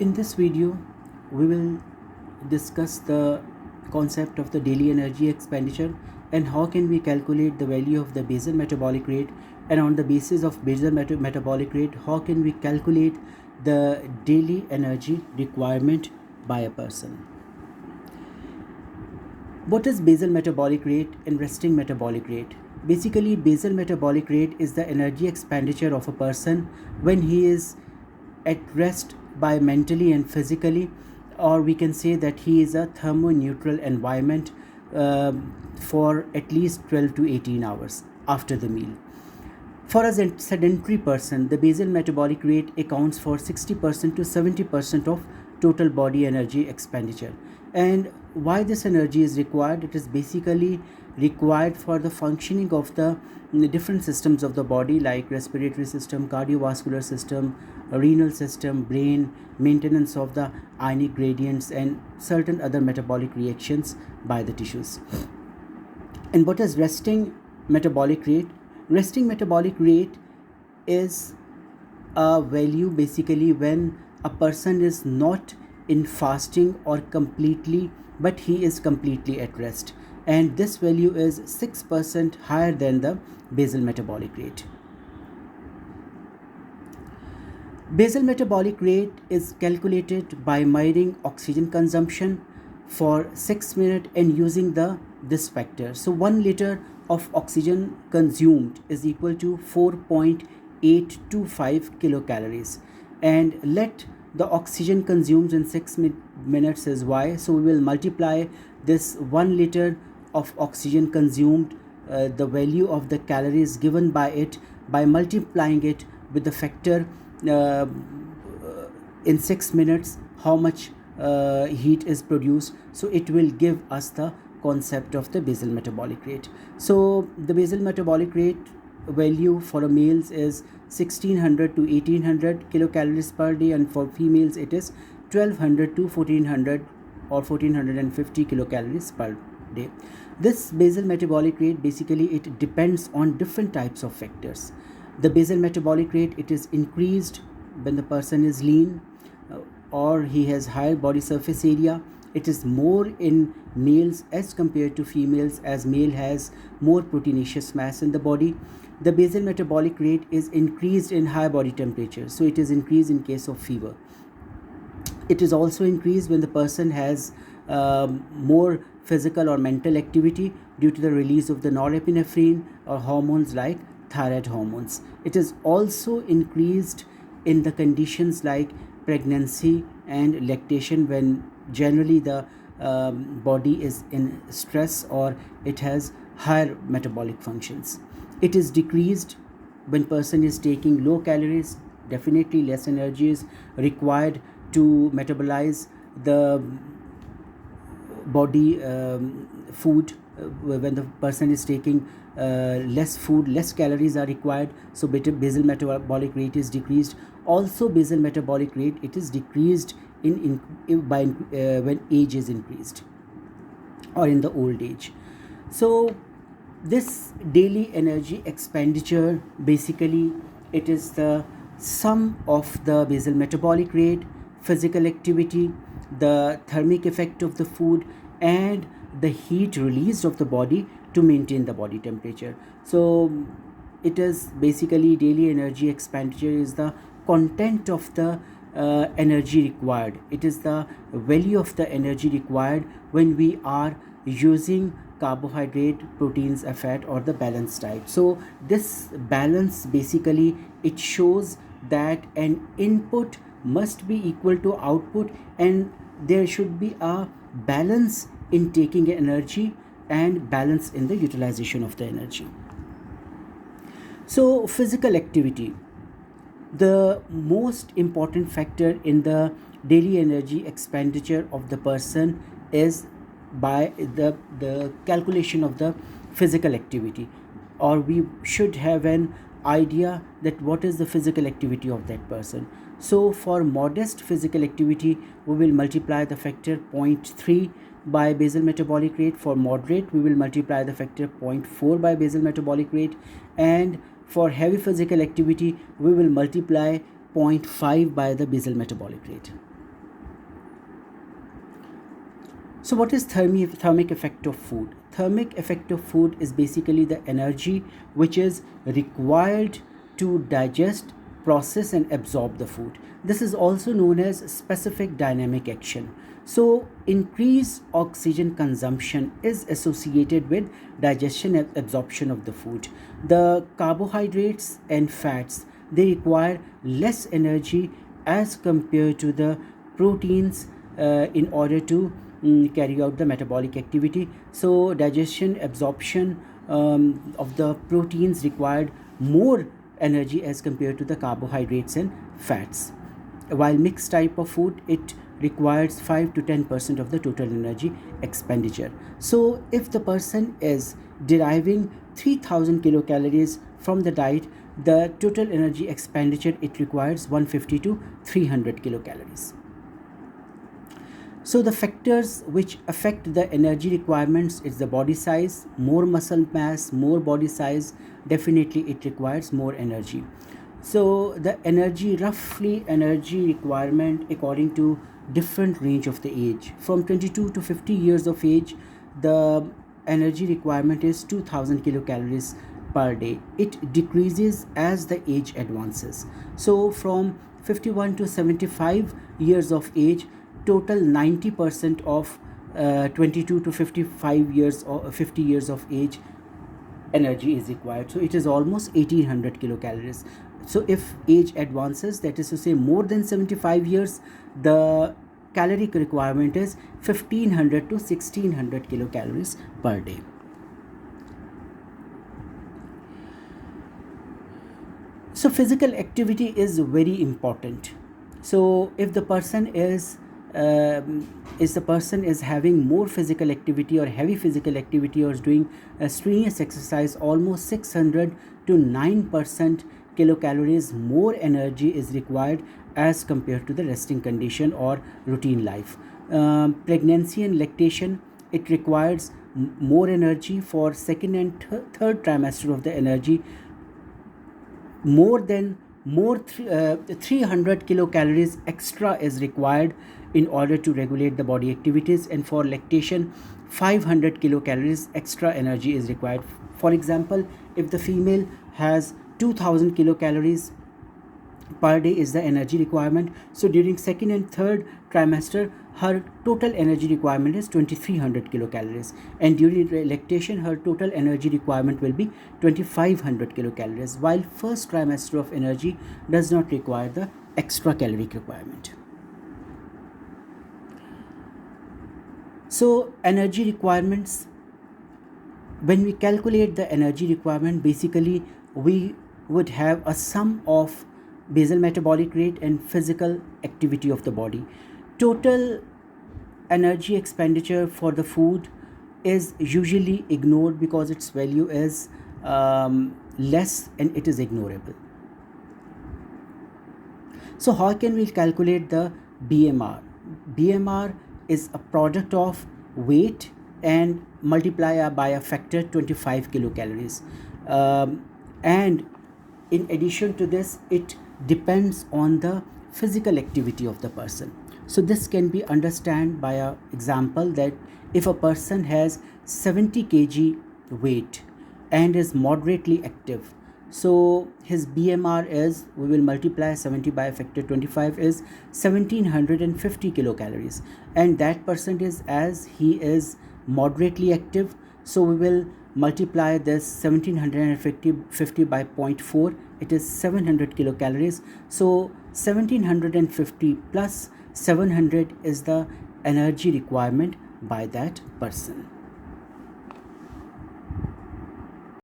In this video, we will discuss the concept of the daily energy expenditure and how can we calculate the value of the basal metabolic rate, and on the basis of basal metabolic rate, how can we calculate the daily energy requirement by a person. What is basal metabolic rate and resting metabolic rate? Basically, basal metabolic rate is the energy expenditure of a person when he is at rest by mentally and physically, or we can say that he is a thermoneutral environment for at least 12 to 18 hours after the meal. For a sedentary person, the basal metabolic rate accounts for 60% to 70% of total body energy expenditure. And why this energy is required? It is basically required for the functioning of the different systems of the body, like respiratory system, cardiovascular system, renal system, brain, maintenance of the ionic gradients, and certain other metabolic reactions by the tissues. And what is resting metabolic rate? Resting metabolic rate is a value basically when a person is not in fasting or completely, but he is completely at rest, and this value is 6% higher than the basal metabolic rate. Basal metabolic rate is calculated by measuring oxygen consumption for 6 minutes and using this factor. So 1 liter of oxygen consumed is equal to 4.825 kilocalories, and let the oxygen consumed in 6 minutes is y, so we will multiply this 1 liter of oxygen consumed, the value of the calories given by it, by multiplying it with the factor in 6 minutes, how much heat is produced. So it will give us the concept of the basal metabolic rate. So the basal metabolic rate value for males is 1600 to 1800 kilocalories per day, and for females it is 1200 to 1400 or 1450 kilocalories per day. This basal metabolic rate, basically it depends on different types of factors. The basal metabolic rate, it is increased when the person is lean or he has higher body surface area. It is more in males as compared to females, as male has more proteinaceous mass in the body. The basal metabolic rate is increased in high body temperature, so it is increased in case of fever. It is also increased when the person has more physical or mental activity due to the release of the norepinephrine or hormones like thyroid hormones. It is also increased in the conditions like pregnancy and lactation, when generally the body is in stress or it has higher metabolic functions. It is decreased when person is taking low calories. Definitely less energy is required to metabolize the body food. When the person is taking less food, less calories are required, so basal metabolic rate is decreased. Also basal metabolic rate, it is decreased when age is increased or in the old age. So this daily energy expenditure, basically it is the sum of the basal metabolic rate, physical activity, the thermic effect of the food, and the heat released of the body to maintain the body temperature. So it is basically daily energy expenditure is the content of the energy required. It is the value of the energy required when we are using carbohydrate, proteins, a fat, or the balanced diet. So this balance, basically it shows that an input must be equal to output, and there should be a balance in taking energy and balance in the utilization of the energy. So physical activity, the most important factor in the daily energy expenditure of the person is by the calculation of the physical activity, or we should have an idea that what is the physical activity of that person. So for modest physical activity, we will multiply the factor 0.3 by basal metabolic rate. For moderate, we will multiply the factor 0.4 by basal metabolic rate, and for heavy physical activity, we will multiply 0.5 by the basal metabolic rate. So what is thermic effect of food? Thermic effect of food is basically the energy which is required to digest, process and absorb the food. This is also known as specific dynamic action. So increased oxygen consumption is associated with digestion and absorption of the food. The carbohydrates and fats, they require less energy as compared to the proteins in order to carry out the metabolic activity. So digestion, absorption of the proteins required more energy as compared to the carbohydrates and fats. While mixed type of food, it requires 5 to 10% of the total energy expenditure. So if the person is deriving 3000 kilocalories from the diet, the total energy expenditure it requires 150 to 300 kilocalories. So the factors which affect the energy requirements is the body size. More muscle mass, more body size, definitely it requires more energy. So the roughly energy requirement according to different range of the age. From 22 to 50 years of age, the energy requirement is 2000 kilocalories per day. It decreases as the age advances. So from 51 to 75 years of age, total 90% of 22 to 55 years or 50 years of age energy is required. So it is almost 1800 kilocalories. So if age advances, that is to say more than 75 years, the caloric requirement is 1500 to 1600 kilocalories per day. So physical activity is very important. So if the person is having more physical activity or heavy physical activity or is doing a strenuous exercise, almost 600 to 9% kilocalories more energy is required as compared to the resting condition or routine life. Pregnancy and lactation, it requires more energy. For second and third trimester of the energy, more 300 kilocalories extra is required in order to regulate the body activities, and for lactation 500 kilocalories extra energy is required. For example, if the female has 2000 kilocalories per day is the energy requirement, so during second and third trimester her total energy requirement is 2300 kilocalories, and during lactation her total energy requirement will be 2500 kilocalories, while first trimester of energy does not require the extra caloric requirement. So energy requirements, when we calculate the energy requirement, basically we would have a sum of basal metabolic rate and physical activity of the body. Total energy expenditure for the food is usually ignored because its value is less and it is ignorable. So how can we calculate the BMR? BMR is a product of weight and multiply by a factor 25 kilocalories. And in addition to this, it depends on the physical activity of the person. So this can be understood by an example that if a person has 70 kg weight and is moderately active, so his BMR is, we will multiply 70 by a factor 25, is 1750 kilocalories, and that person is, as he is moderately active, so we will multiply this 1750 by 0.4, it is 700 kilocalories. So 1750 plus 700 is the energy requirement by that person.